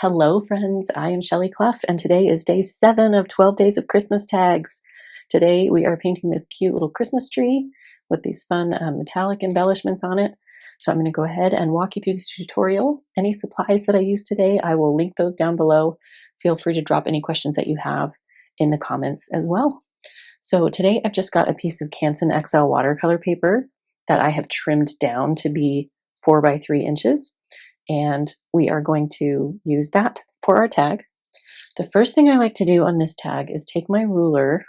Hello friends, I am Shelly Clough and today is day 7 of 12 days of Christmas tags. Today we are painting this cute little Christmas tree with these fun metallic embellishments on it. So I'm going to go ahead and walk you through the tutorial. Any supplies that I used today, I will link those down below. Feel free to drop any questions that you have in the comments as well. So today I've just got a piece of Canson XL watercolor paper that I have trimmed down to be 4 by 3 inches. And we are going to use that for our tag. The first thing I like to do on this tag is take my ruler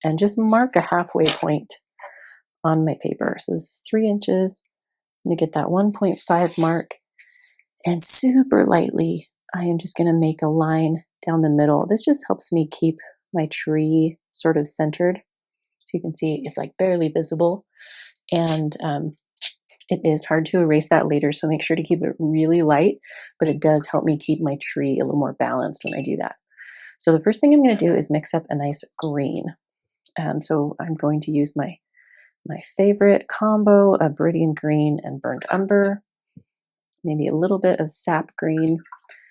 and just mark a halfway point on my paper. So this is 3 inches. I'm going to get that 1.5 mark, and super lightly I am just going to make a line down the middle. This just helps me keep my tree sort of centered. So you can see it's like barely visible, and it is hard to erase that later, so make sure to keep it really light, but it does help me keep my tree a little more balanced when I do that. So the first thing I'm going to do is mix up a nice green. So I'm going to use my favorite combo of Viridian Green and Burnt Umber, maybe a little bit of Sap Green.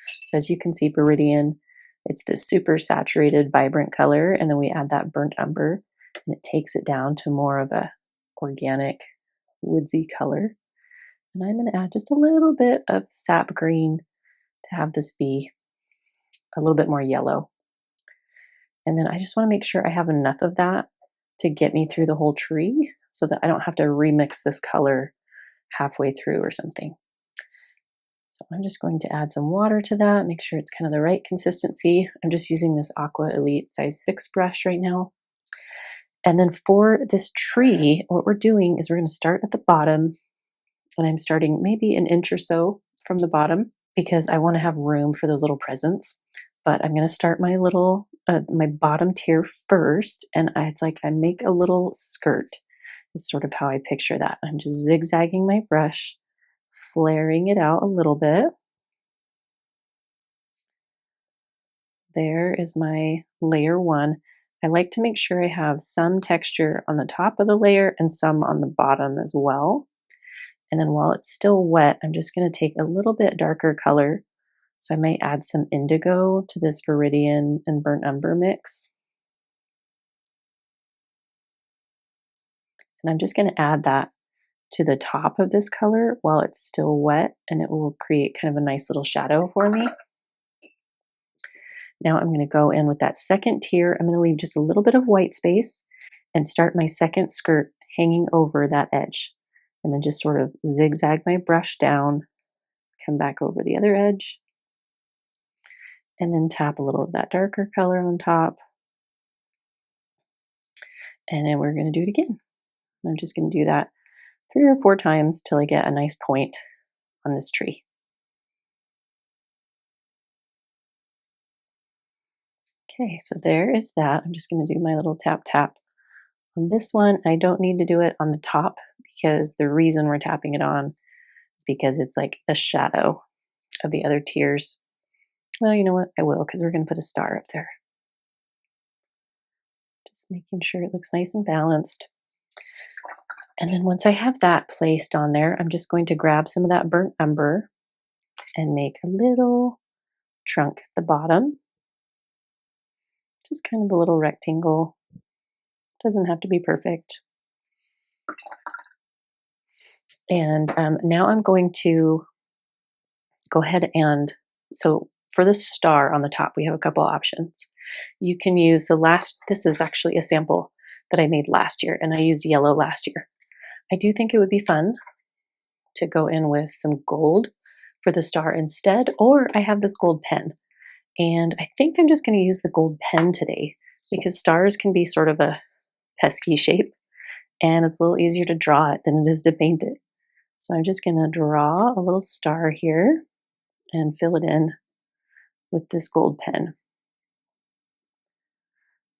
So as you can see, Viridian, it's this super saturated, vibrant color, and then we add that Burnt Umber, and it takes it down to more of a organic, woodsy color. And I'm going to add just a little bit of Sap Green to have this be a little bit more yellow. And then I just want to make sure I have enough of that to get me through the whole tree so that I don't have to remix this color halfway through or something. So I'm just going to add some water to that, make sure it's kind of the right consistency. I'm just using this Aqua Elite size 6 brush right now. And then for this tree, what we're doing is we're going to start at the bottom, and I'm starting maybe an inch or so from the bottom because I want to have room for those little presents. But I'm going to start my little, my bottom tier first, and it's like I make a little skirt. It's sort of how I picture that. I'm just zigzagging my brush, flaring it out a little bit. There is my layer 1. I like to make sure I have some texture on the top of the layer and some on the bottom as well. And then while it's still wet, I'm just going to take a little bit darker color. So I might add some indigo to this Viridian and Burnt Umber mix. And I'm just going to add that to the top of this color while it's still wet, and it will create kind of a nice little shadow for me. Now I'm going to go in with that second tier. I'm going to leave just a little bit of white space and start my second skirt hanging over that edge. And then just sort of zigzag my brush down, come back over the other edge, and then tap a little of that darker color on top. And then we're going to do it again. I'm just going to do that 3 or 4 times till I get a nice point on this tree. Okay, so there is that. I'm just going to do my little tap tap on this one. I don't need to do it on the top because the reason we're tapping it on is because it's like a shadow of the other tiers. Well, you know what? I will, because we're going to put a star up there. Just making sure it looks nice and balanced. And then once I have that placed on there, I'm just going to grab some of that Burnt Umber and make a little trunk at the bottom. Just kind of a little rectangle. Doesn't have to be perfect. And now I'm going to go ahead and, so for the star on the top, we have a couple options. You can use this is actually a sample that I made last year, and I used yellow last year. I do think it would be fun to go in with some gold for the star instead, or I have this gold pen. And I think I'm just going to use the gold pen today because stars can be sort of a pesky shape, and it's a little easier to draw it than it is to paint it. So I'm just going to draw a little star here and fill it in with this gold pen.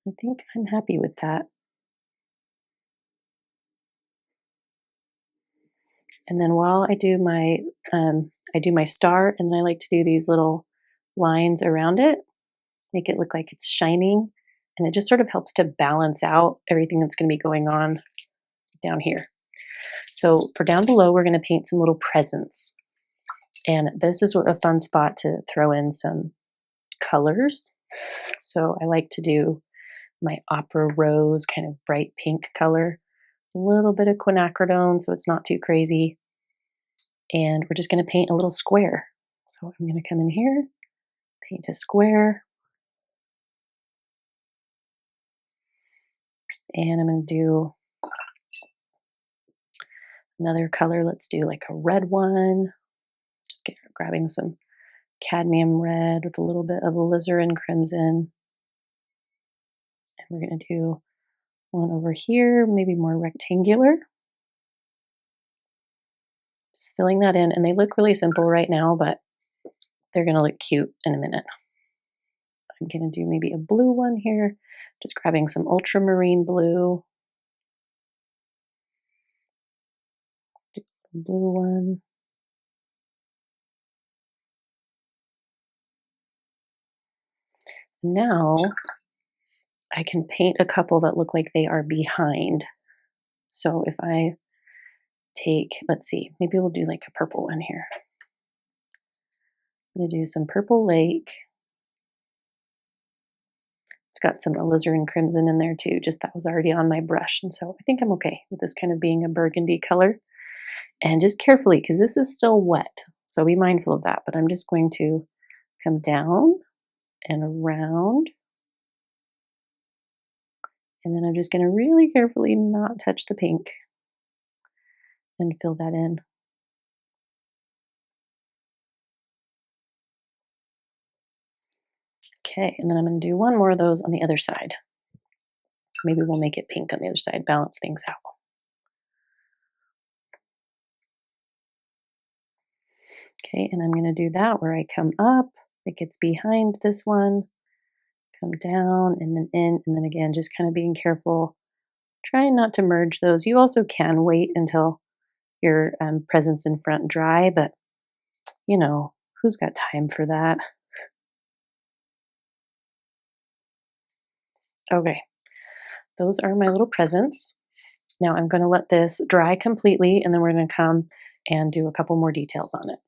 I think I'm happy with that. And then while I do my star, and then I like to do these little lines around it, make it look like it's shining, and it just sort of helps to balance out everything that's going to be going on down here. So for down below, we're going to paint some little presents. And this is a fun spot to throw in some colors. So I like to do my opera rose, kind of bright pink color, a little bit of quinacridone so it's not too crazy. And we're just going to paint a little square. So I'm going to come in here, paint a square, and I'm going to do another color. Let's do like a red one. Just grabbing some cadmium red with a little bit of alizarin crimson. And we're going to do one over here, maybe more rectangular. Just filling that in, and they look really simple right now, but they're going to look cute in a minute. I'm going to do maybe a blue one here, just grabbing some ultramarine blue. Blue one. Now I can paint a couple that look like they are behind. So if I take, let's see, maybe we'll do like a purple one here. I'm going to do some purple lake. It's got some alizarin crimson in there too, just that was already on my brush. And so I think I'm okay with this kind of being a burgundy color. And just carefully, because this is still wet, so be mindful of that. But I'm just going to come down and around. And then I'm just going to really carefully not touch the pink and fill that in. Okay, and then I'm going to do one more of those on the other side. Maybe we'll make it pink on the other side, balance things out. Okay, and I'm going to do that where I come up, it gets behind this one, come down and then in, and then again, just kind of being careful, trying not to merge those. You also can wait until your presents in front dry, but you know, who's got time for that? Okay, those are my little presents. Now I'm going to let this dry completely, and then we're going to come and do a couple more details on it.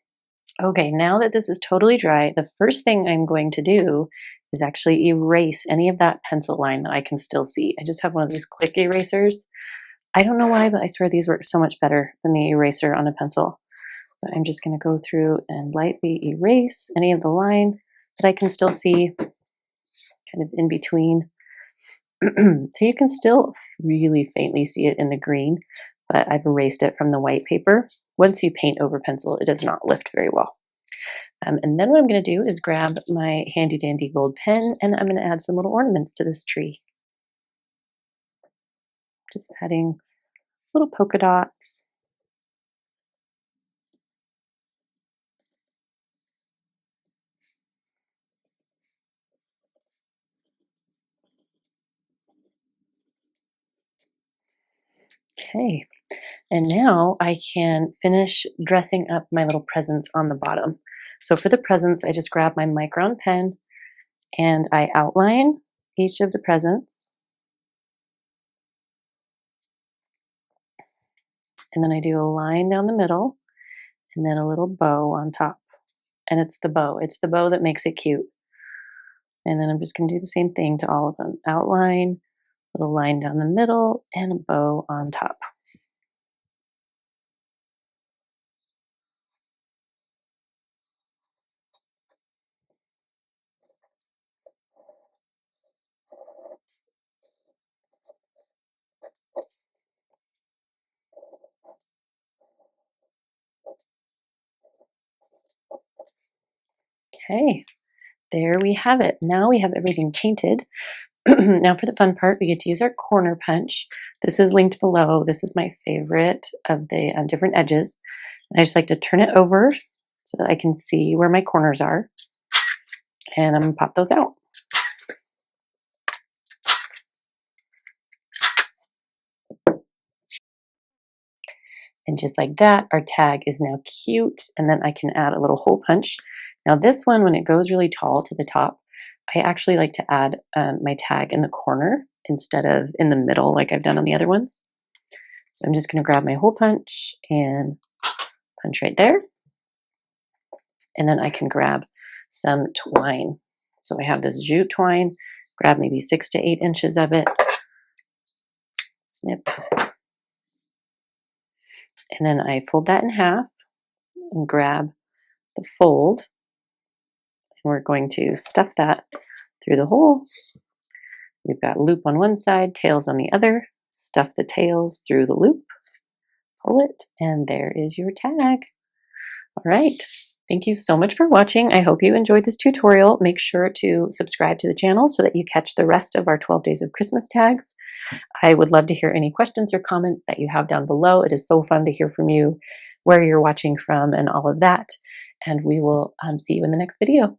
Okay, now that this is totally dry, the first thing I'm going to do is actually erase any of that pencil line that I can still see. I just have one of these click erasers. I don't know why, but I swear these work so much better than the eraser on a pencil. But I'm just going to go through and lightly erase any of the line that I can still see kind of in between. So you can still really faintly see it in the green, but I've erased it from the white paper. Once you paint over pencil, it does not lift very well. And then what I'm going to do is grab my handy dandy gold pen, and I'm going to add some little ornaments to this tree. Just adding little polka dots. Okay, and now I can finish dressing up my little presents on the bottom. So for the presents, I just grab my micron pen and I outline each of the presents. And then I do a line down the middle and then a little bow on top. And it's the bow that makes it cute. And then I'm just going to do the same thing to all of them. Outline, little line down the middle, and a bow on top. Okay, there we have it. Now we have everything painted. Now for the fun part, we get to use our corner punch. This is linked below. This is my favorite of the different edges. And I just like to turn it over so that I can see where my corners are. And I'm going to pop those out. And just like that, our tag is now cute. And then I can add a little hole punch. Now this one, when it goes really tall to the top, I actually like to add my tag in the corner instead of in the middle like I've done on the other ones. So I'm just going to grab my hole punch and punch right there. and then I can grab some twine. So I have this jute twine, grab maybe 6 to 8 inches of it, snip, and then I fold that in half and grab the fold, and we're going to stuff that through the hole. We've got loop on one side, tails on the other. Stuff the tails through the loop, pull it, and there is your tag. All right. Thank you so much for watching. I hope you enjoyed this tutorial. Make sure to subscribe to the channel so that you catch the rest of our 12 days of Christmas tags. I would love to hear any questions or comments that you have down below. It is so fun to hear from you, where you're watching from, and all of that. And we will see you in the next video.